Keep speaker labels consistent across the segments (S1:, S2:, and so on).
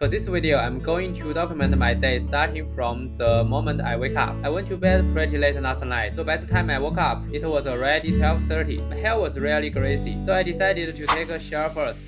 S1: For this video, I'm going to document my day starting from the moment I wake up. I went to bed pretty late last night, so by the time I woke up, it was already 12:30. My hair was really greasy, so I decided to take a shower first.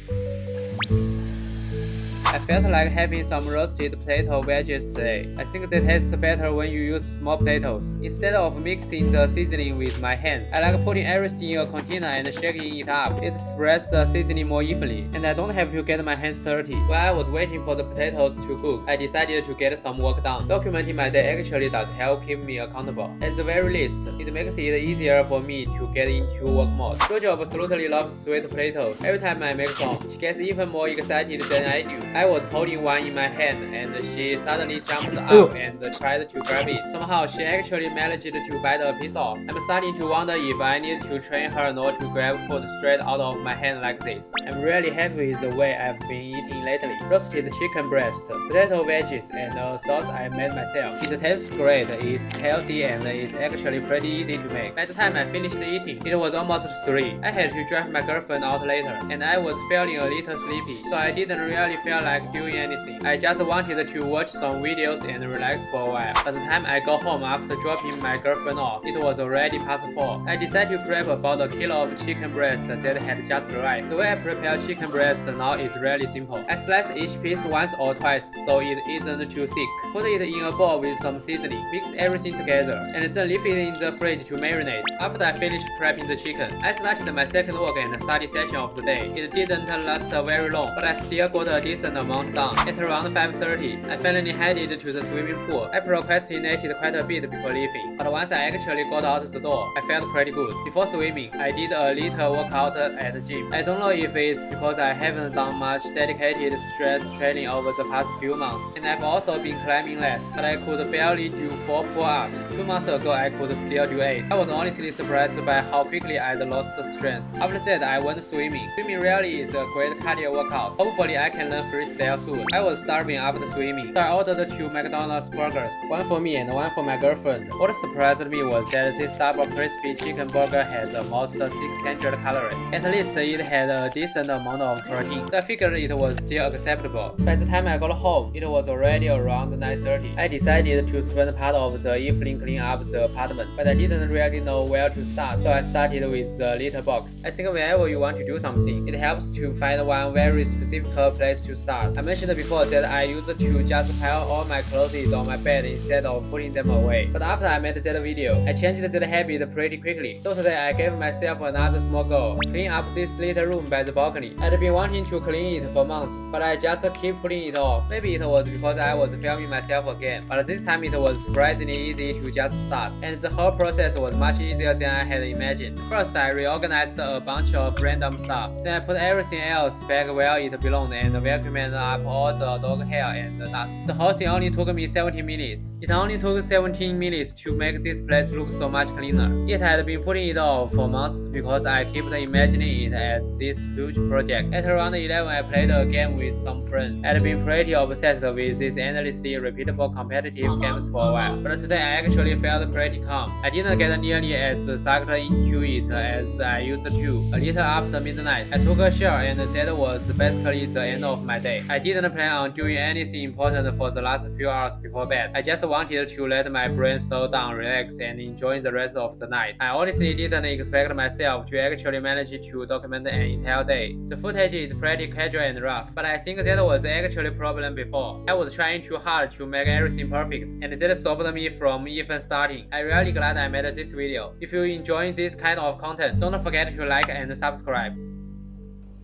S1: I felt like having some roasted potato veggies today. I think they taste better when you use small potatoes. Instead of mixing the seasoning with my hands, I like putting everything in a container and shaking it up. It spreads the seasoning more evenly, and I don't have to get my hands dirty. While I was waiting for the potatoes to cook, I decided to get some work done. Documenting my day actually does help keep me accountable. At the very least, it makes it easier for me to get into work mode. Jojo absolutely loves sweet potatoes. Every time I make some, she gets even more excited than I do. I was holding one in my hand, and she suddenly jumped up and tried to grab it. Somehow, she actually managed to bite a piece off. I'm starting to wonder if I need to train her not to grab food straight out of my hand like this. I'm really happy with the way I've been eating lately. Roasted chicken breast, potato veggies, and a sauce I made myself. It tastes great, it's healthy, and it's actually pretty easy to make. By the time I finished eating, it was almost 3. I had to drive my girlfriend out later, and I was feeling a little sleepy, so I didn't really feel like doing anything. I just wanted to watch some videos and relax for a while. By the time I got home after dropping my girlfriend off, it was already past 4. I decided to prep about a kilo of chicken breast that had just arrived. The way I prepare chicken breast now is really simple. I slice each piece once or twice so it isn't too thick. Put it in a bowl with some seasoning, mix everything together, and then leave it in the fridge to marinate. After I finished prepping the chicken, I started my second work and study session of the day. It didn't last very long, but I still got a decent amount done. At around 5:30, I finally headed to the swimming pool. I procrastinated quite a bit before leaving, but once I actually got out the door, I felt pretty good. Before swimming, I did a little workout at the gym. I don't know if it's because I haven't done much dedicated strength training over the past few months, and I've also been climbing less, but I could barely do 4 pull-ups. 2 months ago, I could still do 8. I was honestly surprised by how quickly I'd lost strength. After that, I went swimming. Swimming really is a great cardio workout. Hopefully, I can learn freestyle soon. I was starving after swimming, so I ordered 2 McDonald's burgers, one for me and one for my girlfriend. What surprised me was that this double crispy chicken burger had almost 600 calories. At least it had a decent amount of protein, so I figured it was still acceptable. By the time I got home, it was already around 9:30. I decided to spend part of the evening cleaning up the apartment, but I didn't really know where to start, so I started with the litter box. I think whenever you want to do something, it helps to find one very specific place to start. I mentioned before that I used to just pile all my clothes on my bed instead of putting them away. But after I made that video, I changed that habit pretty quickly. So today I gave myself another small goal: clean up this little room by the balcony. I'd been wanting to clean it for months, but I just keep putting it off. Maybe it was because I was filming myself again, but this time it was surprisingly easy to just start, and the whole process was much easier than I had imagined. First, I reorganized a bunch of random stuff. Then I put everything else back where it belonged and vacuumed up all the dog hair and dust. The whole thing only took me 17 minutes. It only took 17 minutes to make this place look so much cleaner. Yet I had been putting it off for months because I kept imagining it as this huge project. At around 11, I played a game with some friends. I had been pretty obsessed with these endlessly repeatable competitive games for a while, but today I actually felt pretty calm. I didn't get nearly as sucked into it as I used to. A little after midnight, I took a shower, and that was basically the end of my day. I didn't plan on doing anything important for the last few hours before bed. I just wanted to let my brain slow down, relax, and enjoy the rest of the night. I honestly didn't expect myself to actually manage to document an entire day. The footage is pretty casual and rough, but I think that was actually a problem before. I was trying too hard to make everything perfect, and that stopped me from even starting. I'm really glad I made this video. If you enjoy this kind of content, don't forget to like and subscribe.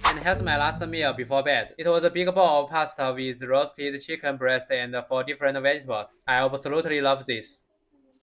S1: And here's my last meal before bed. It was a big bowl of pasta with roasted chicken breast and 4 different vegetables. I absolutely love this.